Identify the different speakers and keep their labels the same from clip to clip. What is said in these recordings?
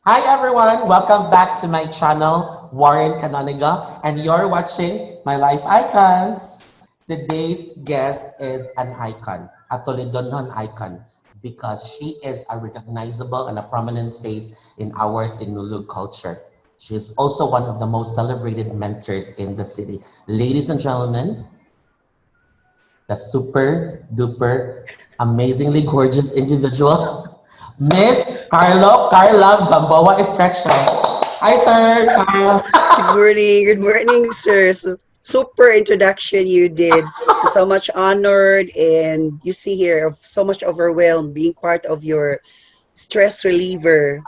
Speaker 1: Hi everyone, welcome back to my channel, Warren Canoniga, and you're watching my life icons. Today's guest is an icon, a Toledonon icon, because she is a recognizable and a prominent face in our Sinulog culture. She is also one of the most celebrated mentors in the city. Ladies and gentlemen, the super duper amazingly gorgeous individual, Miss Carlove Gamboa Estrecho. Hi, sir. Carl.
Speaker 2: Good morning. Good morning, sir. Super introduction you did. I'm so much honored, and you see here, so much overwhelmed being part of your stress reliever.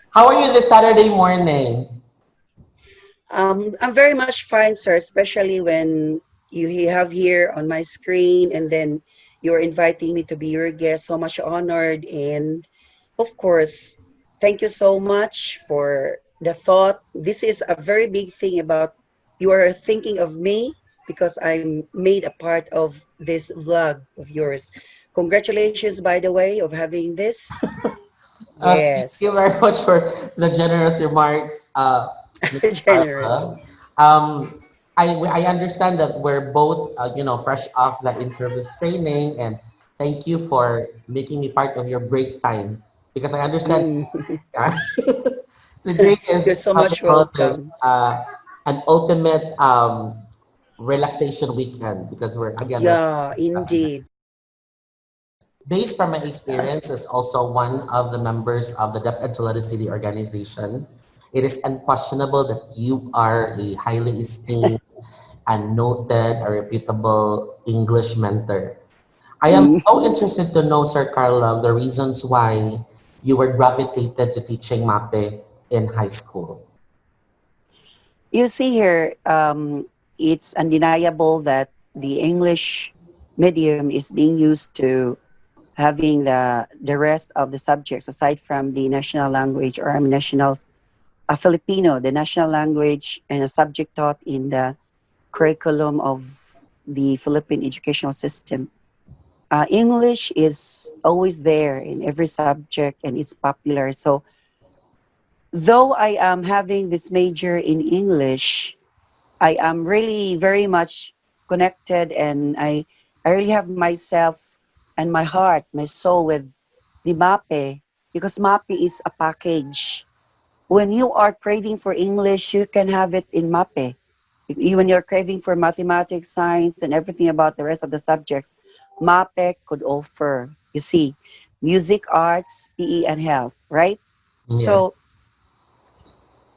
Speaker 1: How are you this Saturday morning?
Speaker 2: I'm very much fine, sir, especially when you have here on my screen, and then you're inviting me to be your guest. So much honored, and of course, thank you so much for the thought. This is a very big thing about you are thinking of me because I'm made a part of this vlog of yours. Congratulations, by the way, of having this.
Speaker 1: Thank you
Speaker 2: Yes,
Speaker 1: very much for the generous remarks, Miss
Speaker 2: generous.
Speaker 1: Carla. I understand that we're both, fresh off that in-service training, and thank you for making me part of your break time because I understand
Speaker 2: Mm.
Speaker 1: today
Speaker 2: You're
Speaker 1: is
Speaker 2: so
Speaker 1: what we
Speaker 2: much
Speaker 1: call this
Speaker 2: welcome.
Speaker 1: an ultimate relaxation weekend because we're
Speaker 2: Yeah, indeed.
Speaker 1: based from my
Speaker 2: Uh,
Speaker 1: experience as also one of the members of the DepEd Toledo City organization. It is unquestionable that you are a highly esteemed and noted, a reputable English mentor. I am
Speaker 2: mm.
Speaker 1: so interested to know, Sir Carlo, the reasons why you were gravitated to teaching MAPE in high school.
Speaker 2: You see here, it's undeniable that the English medium is being used to having the rest of the subjects aside from the national language or national Filipino, the national language and a subject taught in the curriculum of the Philippine educational system. English is always there in every subject and it's popular. So though I am having this major in English, I am really very much connected, and I really have myself and my heart, my soul with the MAPE, because MAPE is a package. When you are craving for English, you can have it in MAPE. When you're craving for mathematics, science, and everything about the rest of the subjects, MAPE could offer. You see, music, arts, PE, and health, right?
Speaker 1: Yes.
Speaker 2: So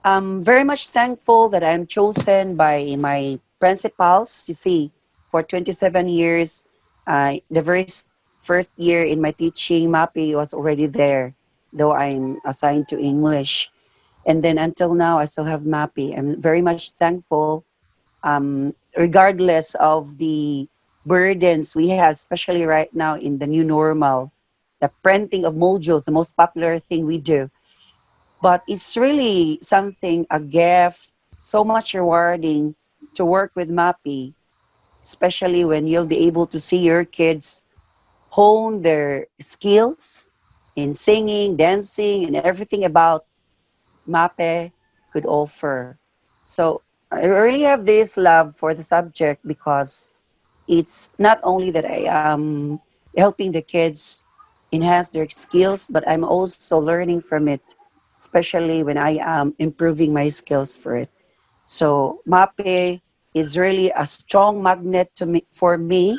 Speaker 2: I'm very much thankful that I'm chosen by my principals. You see, for 27 years, the first year in my teaching, MAPI was already there, though I'm assigned to English. And then until now, I still have MAPI. I'm very much thankful, regardless of the burdens we have, especially right now in the new normal, the printing of modules, the most popular thing we do, but it's really something, a gift, so much rewarding to work with MAPI, especially when you'll be able to see your kids hone their skills in singing, dancing, and everything about MAPE could offer. So I really have this love for the subject because it's not only that I am helping the kids enhance their skills, but I'm also learning from it, especially when I am improving my skills for it. So MAPE is really a strong magnet to me for me.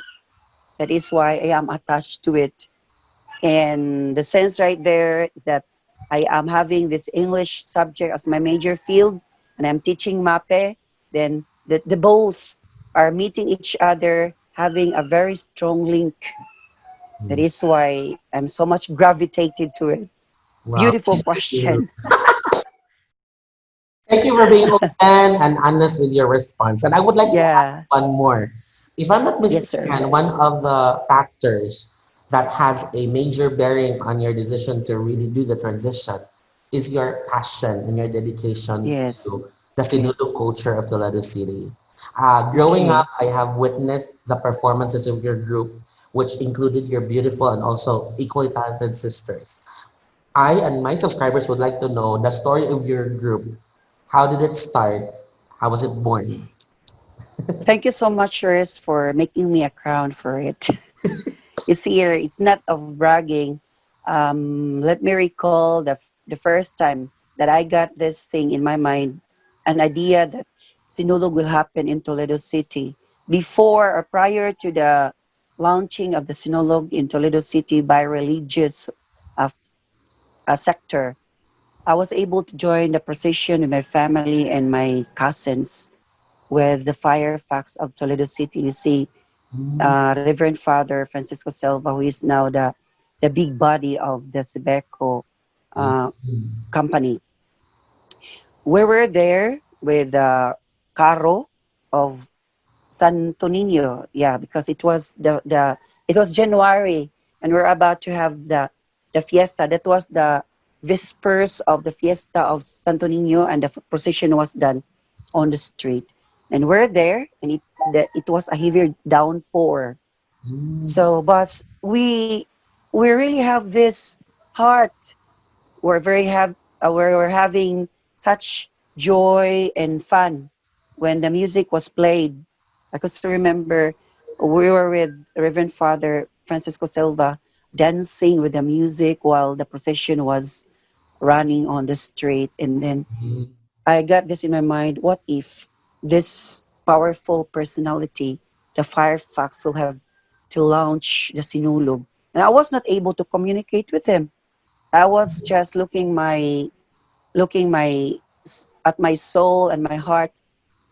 Speaker 2: That is why I am attached to it. And the sense right there that I am having this English subject as my major field and I'm teaching MAPE, then the both are meeting each other, having a very strong link. That is why I'm so much gravitated to it.
Speaker 1: Wow.
Speaker 2: Beautiful question.
Speaker 1: Thank you for being open and honest with your response. And I would like to add
Speaker 2: Yeah.
Speaker 1: one more. If I'm not
Speaker 2: Yes, sir.
Speaker 1: mistaken, one of the factors that has a major bearing on your decision to really do the transition is your passion and your dedication
Speaker 2: Yes.
Speaker 1: to the
Speaker 2: Yes.
Speaker 1: Sinulo culture of Toledo City. Growing up,
Speaker 2: Okay.
Speaker 1: I have witnessed the performances of your group which included your beautiful and also equally talented sisters. I and my subscribers would like to know the story of your group. How did it start? How was it born?
Speaker 2: Thank you so much, Riz, for making me a crown for it. You see here, it's not of bragging. Let me recall the first time that I got this thing in my mind, an idea that Sinulog will happen in Toledo City. Before or prior to the launching of the Sinulog in Toledo City by religious uh, sector, I was able to join the procession with my family and my cousins with the Firefox of Toledo City. You see,
Speaker 1: Mm,
Speaker 2: Reverend Father Francisco Silva, who is now the big body of the Sebeco uh,
Speaker 1: mm,
Speaker 2: company. We were there with the carro of Santo Niño, yeah, because it was it was January, and we're about to have the fiesta. That was the vespers of the fiesta of Santo Niño, and the procession was done on the street. And we're there, and it was a heavy downpour.
Speaker 1: mm,
Speaker 2: So, but we really have this heart. We're very have we're having such joy and fun when the music was played. I could still remember we were with Reverend Father Francisco Silva dancing with the music while the procession was running on the street. And then
Speaker 1: mm,
Speaker 2: I got this in my mind: what if this powerful personality, the Firefox, will have to launch the Sinulog? And I was not able to communicate with him. I was just looking at my soul and my heart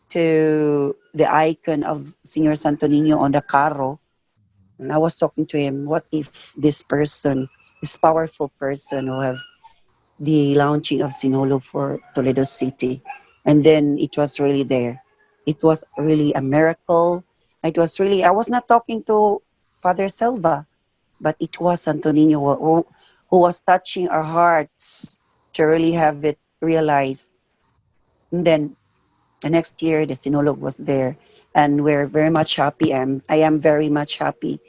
Speaker 2: to the icon of Senior Santo Niño on the carro. And I was talking to him, what if this person, this powerful person, will have the launching of Sinolo for Toledo City? And then it was really there. It was really a miracle. It was really, I was not talking to Father Silva, but it was Santo Niño who was touching our hearts to really have it realized. And then the next year, the Sinulog was there, and we're very much happy. I am very much happy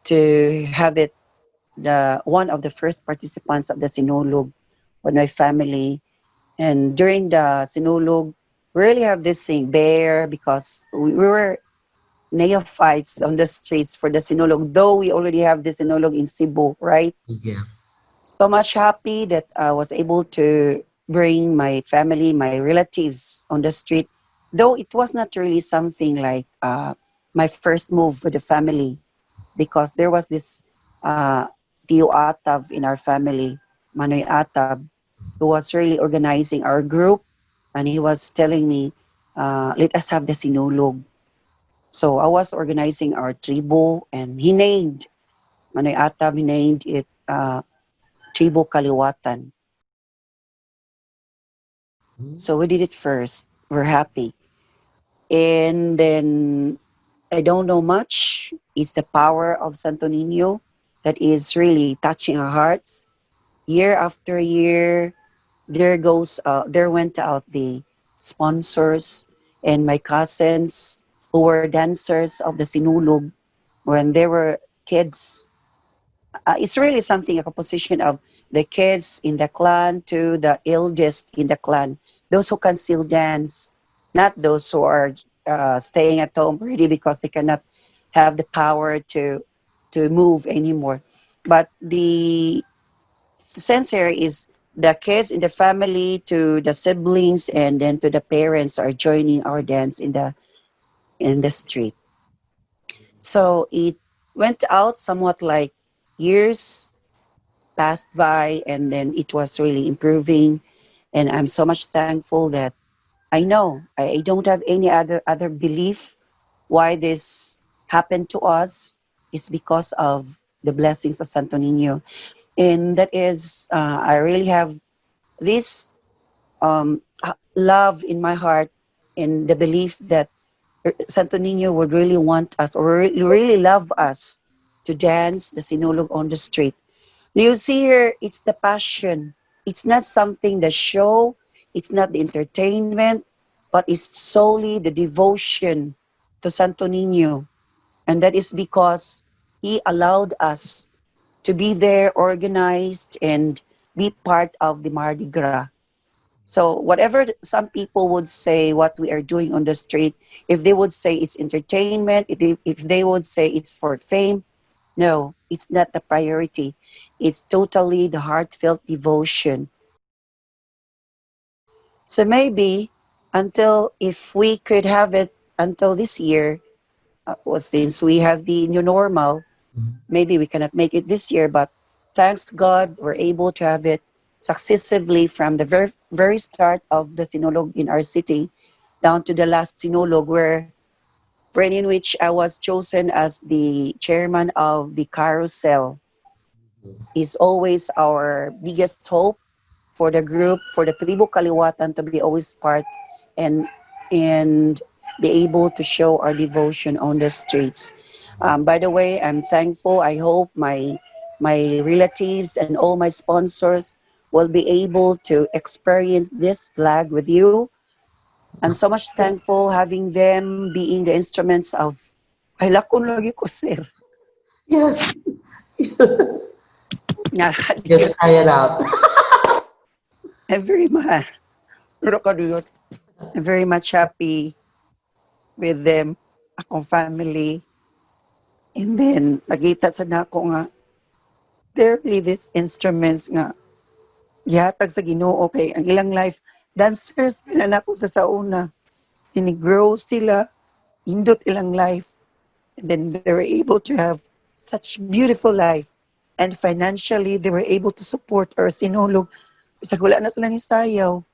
Speaker 2: to have it, the one of the first participants of the Sinulog with my family. And during the Sinulog, we really have this thing there because we were neophytes on the streets for the Sinulog, though we already have the Sinulog in Cebu, right?
Speaker 1: yes.
Speaker 2: So much happy that I was able to bring my family, my relatives on the street. Though it was not really something like my first move with the family, because there was this Tio Atab in our family, Manoy Atab, who was really organizing our group, and he was telling me, let us have the sinulog. So I was organizing our tribo, and he named, Manoy Atab, he named it Tribo Kaliwatan.
Speaker 1: Mm,
Speaker 2: So we did it first. We're happy. And then I don't know much. It's the power of Santo Nino that is really touching our hearts. Year after year, there went out the sponsors and my cousins who were dancers of the Sinulog when they were kids. It's really something, a composition of the kids in the clan to the eldest in the clan, those who can still dance, not those who are staying at home already because they cannot have the power to move anymore. But the sense here is the kids in the family to the siblings and then to the parents are joining our dance in the street. So it went out somewhat like years passed by, and then it was really improving. And I'm so much thankful that I know I don't have any other belief why this happened to us. Is because of the blessings of Santo Nino. And that is I really have this love in my heart and the belief that Santo Nino would really want us or really love us to dance the sinulog on the street. You see here, it's the passion. It's not something the show, it's not the entertainment, but it's solely the devotion to Santo Nino. And that is because He allowed us to be there, organized, and be part of the Mardi Gras. So whatever some people would say, what we are doing on the street, if they would say it's entertainment, if they would say it's for fame, no, it's not the priority. It's totally the heartfelt devotion. So maybe until if we could have it until this year, well, since we have the new normal,
Speaker 1: Mhm.
Speaker 2: maybe we cannot make it this year, but thanks God, we're able to have it successively from the very start of the Sinulog in our city down to the last Sinulog, in which I was chosen as the chairman of the carousel. Is always our biggest hope for the group, for the Tribu Kaliwatan to be always part and and be able to show our devotion on the streets. By the way, I'm thankful. I hope my relatives and all my sponsors will be able to experience this flag with you. I'm so much thankful having them being the instruments of ay lakon lagi ko sir.
Speaker 1: Yes. Just
Speaker 2: Nakakadiyot.
Speaker 1: try it out.
Speaker 2: I'm very much nakakadiyot. I'm very much happy with them, akong family. And then, nagita sa nako nga, they're really these instruments nga, gihatag sa ginoo kay ang ilang life, dancers, pinanako sa sauna. Ini-grow sila, indot ilang life. And then they were able to have such beautiful life. And financially, they were able to support our sinulog. Bisag wala na sila ni sayaw.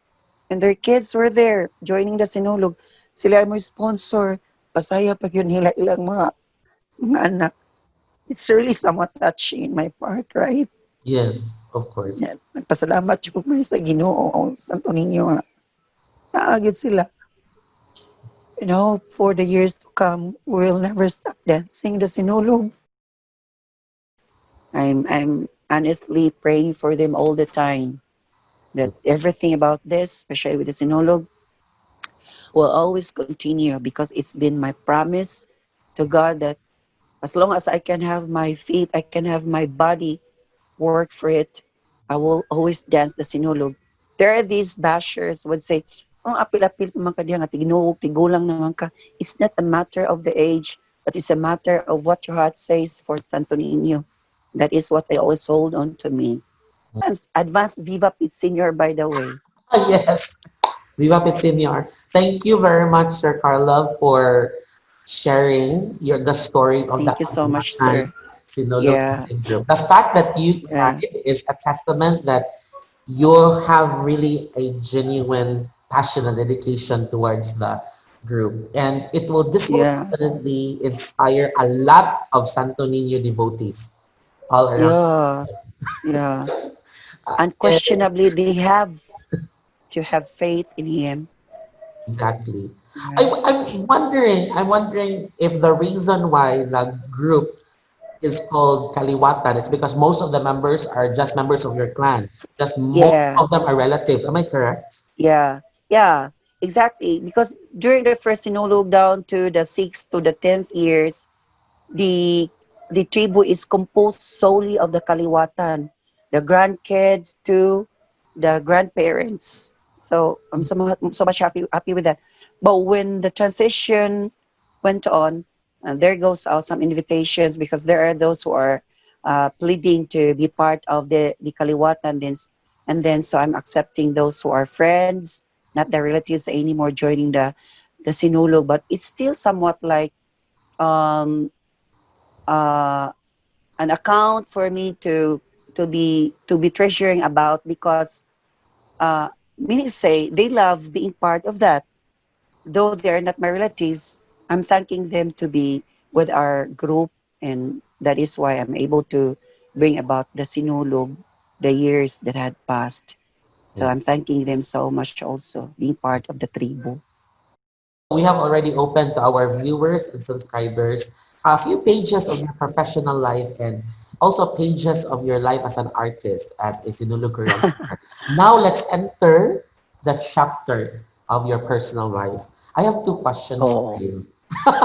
Speaker 2: And their kids were there, joining the sinulog. Sila ay mo sponsor. Pasaya pag yun nila ilang mga anak. It's really somewhat touching in my part, right?
Speaker 1: Yes, of course.
Speaker 2: Yan. Nagpasalamat yung may sa Ginoo o Santo Niño nga. Naagid sila. You know, for the years to come, we'll never stop dancing the sinulog. I'm honestly praying for them all the time that everything about this, especially with the sinulog, will always continue because it's been my promise to God that as long as I can have my feet, I can have my body work for it, I will always dance the sinulog. There are these bashers would say, oh, apil-apil naman ka diyan, tiginuog, tigulang naman ka. It's not a matter of the age, but it's a matter of what your heart says for Santo Niño. That is what I always hold on to me. Advanced Viva Pit Senior, by the way.
Speaker 1: Yes. Viva Pit Senior. Thank you very much, Sir Carlo, for sharing the story of the
Speaker 2: Thank you so much,
Speaker 1: Kaliwatan
Speaker 2: sir.
Speaker 1: Sinulog
Speaker 2: Yeah,
Speaker 1: Music Group. The fact that you
Speaker 2: yeah,
Speaker 1: tried is a testament that you have really a genuine passion and dedication towards the group. And this will
Speaker 2: yeah,
Speaker 1: definitely inspire a lot of Santo Niño devotees all around.
Speaker 2: yeah, yeah.
Speaker 1: And
Speaker 2: Unquestionably, they have to have faith in Him.
Speaker 1: exactly.
Speaker 2: Yeah,
Speaker 1: I'm wondering if the reason why the group is called Kaliwatan, it's because most of the members are just members of your clan. Just most
Speaker 2: yeah,
Speaker 1: of them are relatives. Am I correct?
Speaker 2: yeah, yeah, exactly. Because during the first sinulog down to the 6th to the 10th years, the the tribu is composed solely of the kaliwatan, the grandkids to the grandparents. So I'm so much happy with that. But when the transition went on, and there goes out some invitations because there are those who are pleading to be part of the kaliwatan. And then so I'm accepting those who are friends, not the relatives anymore, joining the sinulog. But it's still somewhat like um uh, an account for me to be treasuring about because meaning say they love being part of that, though they are not my relatives. I'm thanking them to be with our group, and that is why I'm able to bring about the sinulog, the years that had passed. So
Speaker 1: Yeah.
Speaker 2: I'm thanking them so much also being part of the tribu.
Speaker 1: We have already opened to our viewers and subscribers a few pages of your professional life and also pages of your life as an artist, as a Sinulog choreographer. Now let's enter the chapter of your personal life. I have two questions for
Speaker 2: Oh,
Speaker 1: you.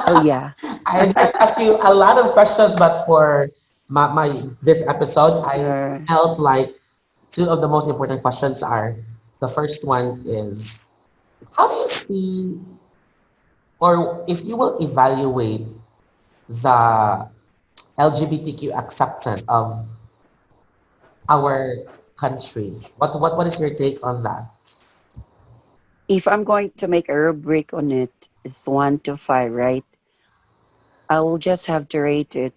Speaker 2: Oh yeah.
Speaker 1: I tried to ask you a lot of questions, but for my this episode, I
Speaker 2: Uh,
Speaker 1: felt like two of the most important questions are the first one is how do you see, or if you will evaluate the LGBTQ acceptance of our country? What is your take on that?
Speaker 2: if I'm going to make a rubric on it, it's 1 to 5, right? I will just have to rate it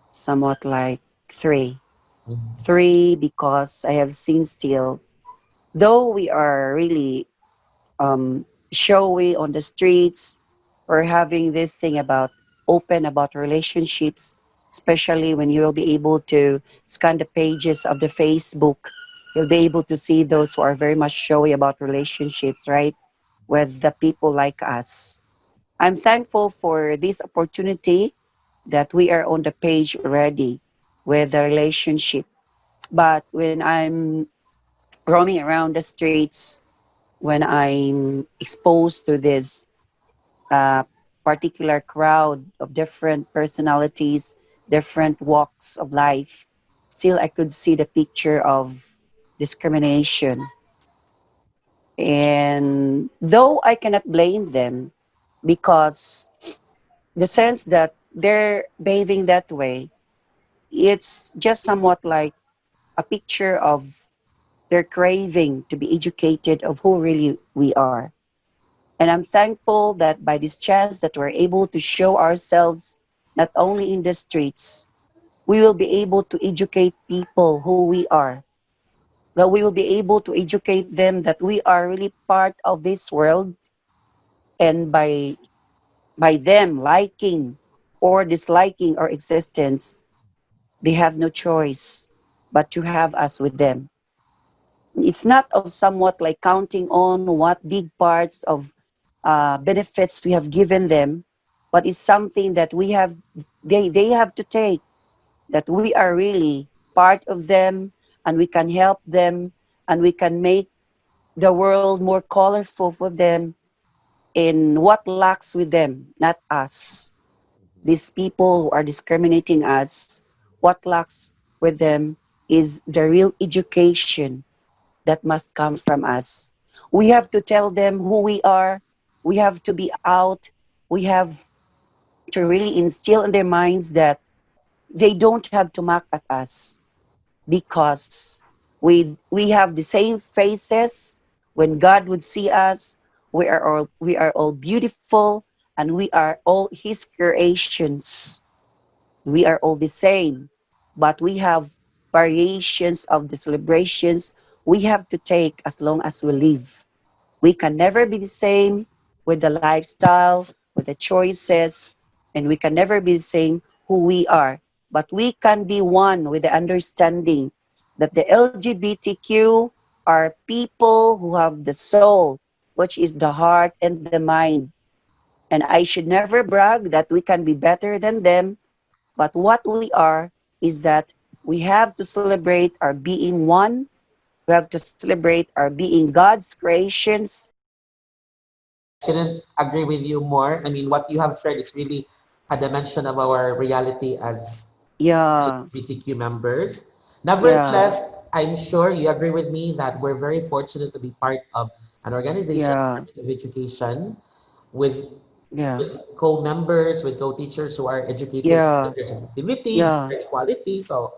Speaker 2: somewhat like 3.
Speaker 1: Mhm.
Speaker 2: 3 because I have seen still, though we are really showy on the streets, or having this thing about open about relationships, especially when you'll be able to scan the pages of the Facebook, you'll be able to see those who are very much showy about relationships, right? With the people like us. I'm thankful for this opportunity that we are on the page already with the relationship. But when I'm roaming around the streets, when I'm exposed to this uh, particular crowd of different personalities, different walks of life, still I could see the picture of discrimination. And though I cannot blame them because the sense that they're behaving that way, it's just somewhat like a picture of their craving to be educated of who really we are. And I'm thankful that by this chance that we're able to show ourselves not only in the streets, we will be able to educate people who we are. That we will be able to educate them that we are really part of this world, and by them liking or disliking our existence, they have no choice but to have us with them. It's not of somewhat like counting on what big parts of benefits we have given them, but it's something that they have to take, that we are really part of them, and we can help them, and we can make the world more colorful for them in what lacks with them, not us. These people who are discriminating us, what lacks with them is the real education that must come from us. We have to tell them who we are. We have to be out. We have to really instill in their minds that they don't have to mock at us, because we have the same faces. When God would see us, we are all beautiful, and we are all His creations. We are all the same, but we have variations of the celebrations we have to take as long as we live. We can never be the same with the lifestyle, with the choices, and we can never be the same who we are. But we can be one with the understanding that the LGBTQ are people who have the soul, which is the heart and the mind. And I should never brag that we can be better than them, but what we are is that we have to celebrate our being one. We have to celebrate our being God's creations.
Speaker 1: I couldn't agree with you more. I mean, what you have shared is really a dimension of our reality as
Speaker 2: Yeah,
Speaker 1: LGBTQ members.
Speaker 2: yeah,
Speaker 1: Nevertheless, I'm sure you agree with me that we're very fortunate to be part of an organization,
Speaker 2: yeah,
Speaker 1: Department of Education, with
Speaker 2: yeah,
Speaker 1: co-members, with co-teachers who are educating
Speaker 2: yeah,
Speaker 1: gender sensitivity,
Speaker 2: yeah.
Speaker 1: gender equality. So,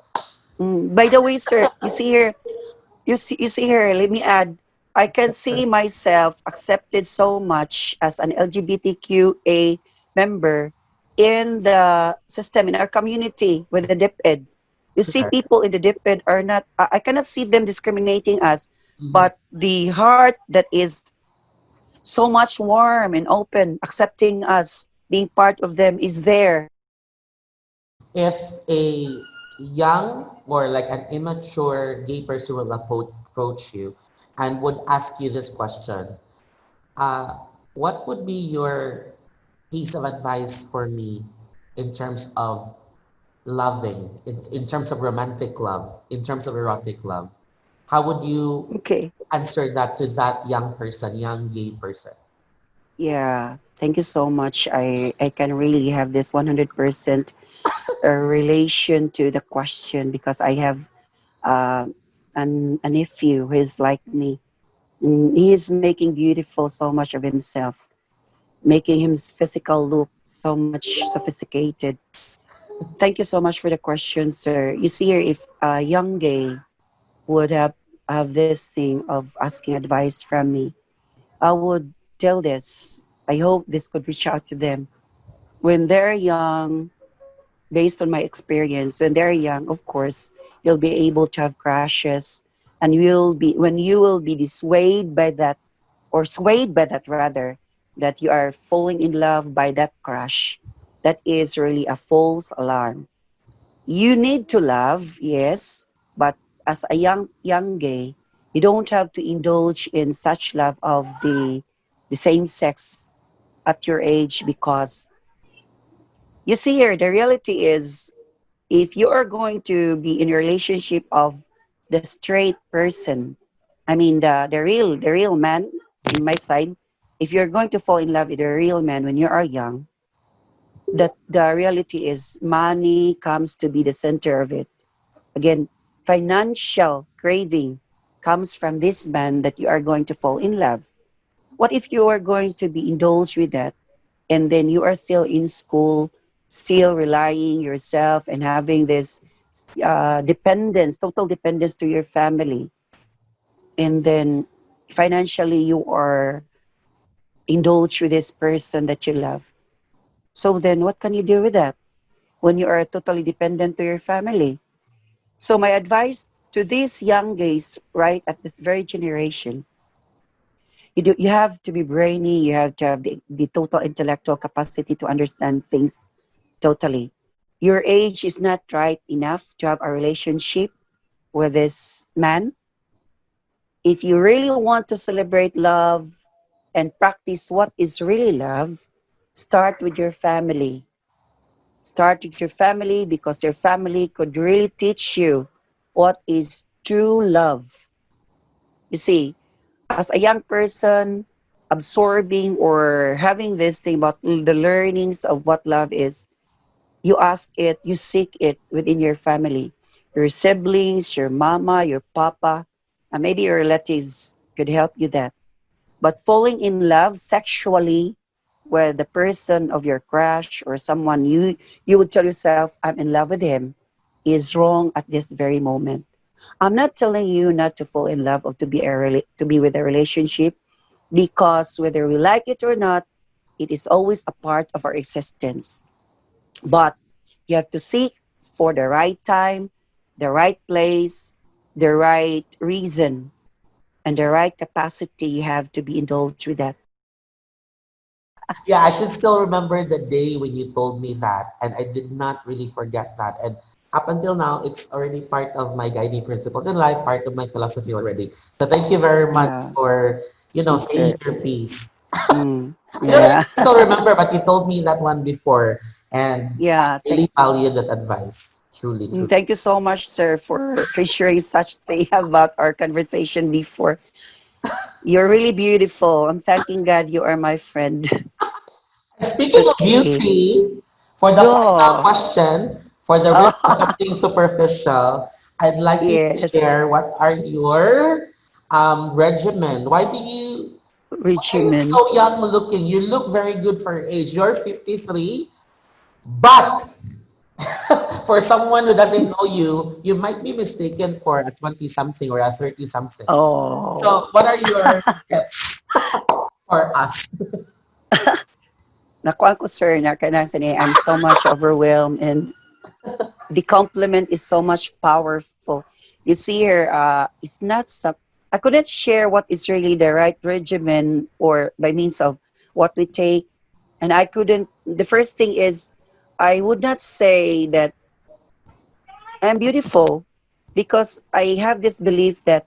Speaker 2: By the way, sir, you see here, you see here, let me add, I can see myself accepted so much as an LGBTQA member in the system, in our community with the DepEd. You see,
Speaker 1: sure.
Speaker 2: people in the DepEd are not, I cannot see them discriminating us,
Speaker 1: Mhm.
Speaker 2: but the heart that is so much warm and open, accepting us, being part of them is there.
Speaker 1: If a young or like an immature gay person will approach you and would ask you this question, uh, what would be your piece of advice for me in terms of loving, in terms of romantic love, in terms of erotic love? How would you
Speaker 2: Okay.
Speaker 1: answer that to that young person, young gay person?
Speaker 2: Yeah, thank you so much. I can really have this 100% relation to the question because I have uh, a nephew who is like me. He is making beautiful so much of himself, making his physical look so much sophisticated. Thank you so much for the question, sir. You see here, if a young gay would have this thing of asking advice from me, I would tell this. I hope this could reach out to them when they're young. Based on my experience, when they're young, of course, you'll be able to have crashes, and you'll be when you will be dissuaded by that, or swayed by that rather, that you are falling in love by that crush. That is really a false alarm. You need to love, yes, but as a young gay, you don't have to indulge in such love of the same sex at your age, because you see here, the reality is, if you are going to be in a relationship of the straight person, I mean the real man in my side, if you're going to fall in love with a real man when you are young, that the reality is money comes to be the center of it. Again, financial craving comes from this man that you are going to fall in love. What if you are going to be indulged with that, and then you are still in school, still relying yourself and having this dependence, total dependence to your family, and then financially you are indulged with this person that you love. So then what can you do with that when you are totally dependent to your family? So my advice to these young gays, right at this very generation, you have to be brainy, you have to have the total intellectual capacity to understand things totally. Your age is not right enough to have a relationship with this man. If you really want to celebrate love and practice what is really love, start with your family. Start with your family, because your family could really teach you what is true love. You see, as a young person, absorbing or having this thing about the learnings of what love is, you ask it, you seek it within your family. Your siblings, your mama, your papa, and maybe your relatives could help you that. But falling in love sexually with the person of your crush or someone you would tell yourself, I'm in love with him, is wrong at this very moment. I'm not telling you not to fall in love or to be with a relationship, because whether we like it or not, it is always a part of our existence. But you have to seek for the right time, the right place, the right reason, and the right capacity you have to be indulged with that.
Speaker 1: Yeah, I can still remember the day when you told me that, and I did not really forget that. And up until now, it's already part of my guiding principles in life, part of my philosophy already. So thank you very much
Speaker 2: Yeah.
Speaker 1: for,
Speaker 2: Yes,
Speaker 1: saying
Speaker 2: sir.
Speaker 1: your piece.
Speaker 2: Mm,
Speaker 1: I don't know if
Speaker 2: yeah.
Speaker 1: you still remember, but you told me that one before, and I
Speaker 2: Yeah.
Speaker 1: really value that advice. Truly, truly.
Speaker 2: Thank you so much, sir, for treasuring such thing about our conversation before. You're really beautiful. I'm thanking God you are my friend.
Speaker 1: Speaking of
Speaker 2: Okay.
Speaker 1: beauty, for the final
Speaker 2: Yeah.
Speaker 1: question, for the risk of
Speaker 2: Oh,
Speaker 1: something superficial, I'd like you to
Speaker 2: yes.
Speaker 1: share what are your regimen. Why are you
Speaker 2: Regimen.
Speaker 1: so young looking? You look very good for your age. You're 53, but for someone who doesn't know you, you might be mistaken for a 20 something or a 30 something.
Speaker 2: Oh.
Speaker 1: So, what are your tips for us?
Speaker 2: Nakuha ko, sir, na kanang I'm so much overwhelmed, and the compliment is so much powerful. You see here, it's not some. I couldn't share what is really the right regimen or by means of what we take, and I couldn't. The first thing is, I would not say that I'm beautiful, because I have this belief that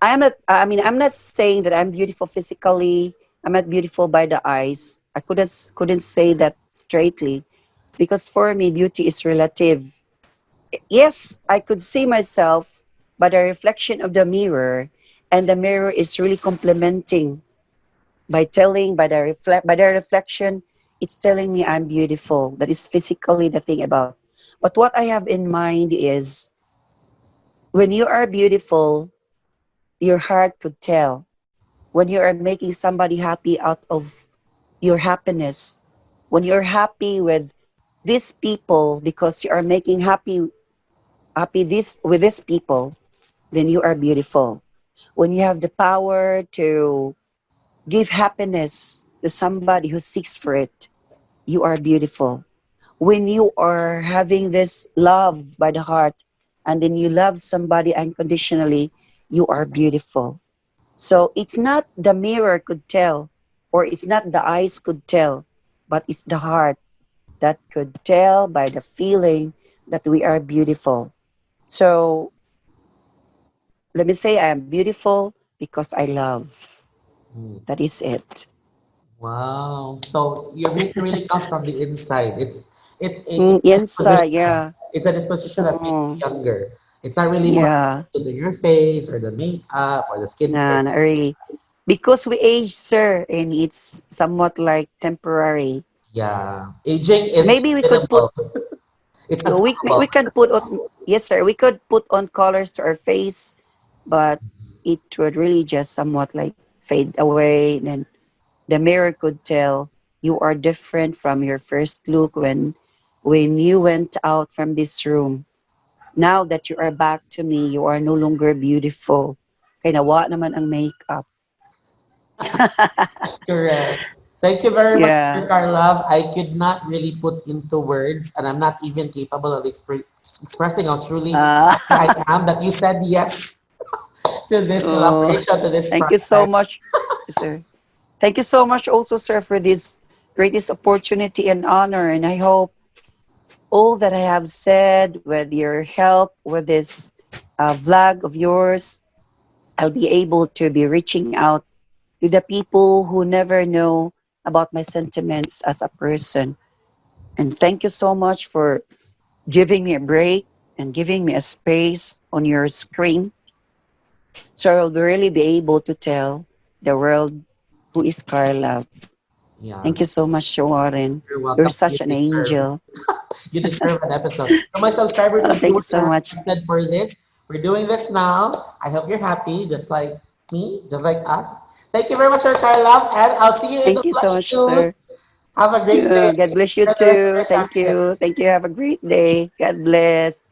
Speaker 2: I am not. I mean, I'm not saying that I'm beautiful physically. I'm not beautiful by the eyes. I couldn't say that straightly, because for me, beauty is relative. Yes, I could see myself by the reflection of the mirror, and the mirror is really complementing by telling, by the reflection, it's telling me I'm beautiful. That is physically the thing about. But what I have in mind is when you are beautiful, your heart could tell. When you are making somebody happy out of your happiness, when you're happy with these people because you are making happy this with these people, then you are beautiful. When you have the power to give happiness to somebody who seeks for it, you are beautiful. When you are having this love by the heart and then you love somebody unconditionally, you are beautiful. So it's not the mirror could tell, or it's not the eyes could tell, but it's the heart that could tell by the feeling that we are beautiful. So let me say I am beautiful because I love.
Speaker 1: Mm.
Speaker 2: That is it.
Speaker 1: Wow. So your beauty really comes from the inside. It's a
Speaker 2: Inside,
Speaker 1: disposition.
Speaker 2: yeah.
Speaker 1: It's a disposition that makes you
Speaker 2: Mm,
Speaker 1: younger. It's not really more
Speaker 2: yeah.
Speaker 1: to your face or the makeup or the skincare.
Speaker 2: Nah, not really. Because we age, sir, and it's somewhat like temporary.
Speaker 1: Yeah. Aging is
Speaker 2: Maybe we could put
Speaker 1: inevitable. It's unstoppable.
Speaker 2: we can put on, yes, sir, we could put on colors to our face, but it would really just somewhat like fade away. Then the mirror could tell you are different from your first look when you went out from this room. Now that you are back to me, you are no longer beautiful. Kaya nawa naman ang makeup.
Speaker 1: Correct. Thank you very much,
Speaker 2: Yeah.
Speaker 1: Sir Carlove. I could not really put into words, and I'm not even capable of expressing how truly
Speaker 2: Ah,
Speaker 1: happy I am that you said yes to this
Speaker 2: oh,
Speaker 1: collaboration, to this
Speaker 2: thank you so
Speaker 1: project.
Speaker 2: much, sir. Thank you so much also, sir, for this greatest opportunity and honor. And I hope all that I have said, with your help, with this vlog of yours, I'll be able to be reaching out to the people who never know about my sentiments as a person. And thank you so much for giving me a break and giving me a space on your screen so I'll really be able to tell the world who is Carla.
Speaker 1: Yeah,
Speaker 2: Thank you so much, Warren.
Speaker 1: you're
Speaker 2: You're
Speaker 1: welcome. You
Speaker 2: such an
Speaker 1: deserve.
Speaker 2: angel.
Speaker 1: You deserve an episode. So my subscribers
Speaker 2: Oh,
Speaker 1: and
Speaker 2: thank you
Speaker 1: viewers
Speaker 2: so
Speaker 1: are
Speaker 2: much.
Speaker 1: requested for this. We're doing this now. I hope you're happy, just like me, just like us. Thank you very much, Sir Carlove, and I'll see you in the
Speaker 2: Thank you so
Speaker 1: flesh
Speaker 2: much,
Speaker 1: soon.
Speaker 2: sir.
Speaker 1: Have a great day.
Speaker 2: Yeah, God bless you
Speaker 1: Enjoy the rest of
Speaker 2: too.
Speaker 1: your
Speaker 2: Thank
Speaker 1: Sunday.
Speaker 2: you. Thank you. Have a great day. God bless.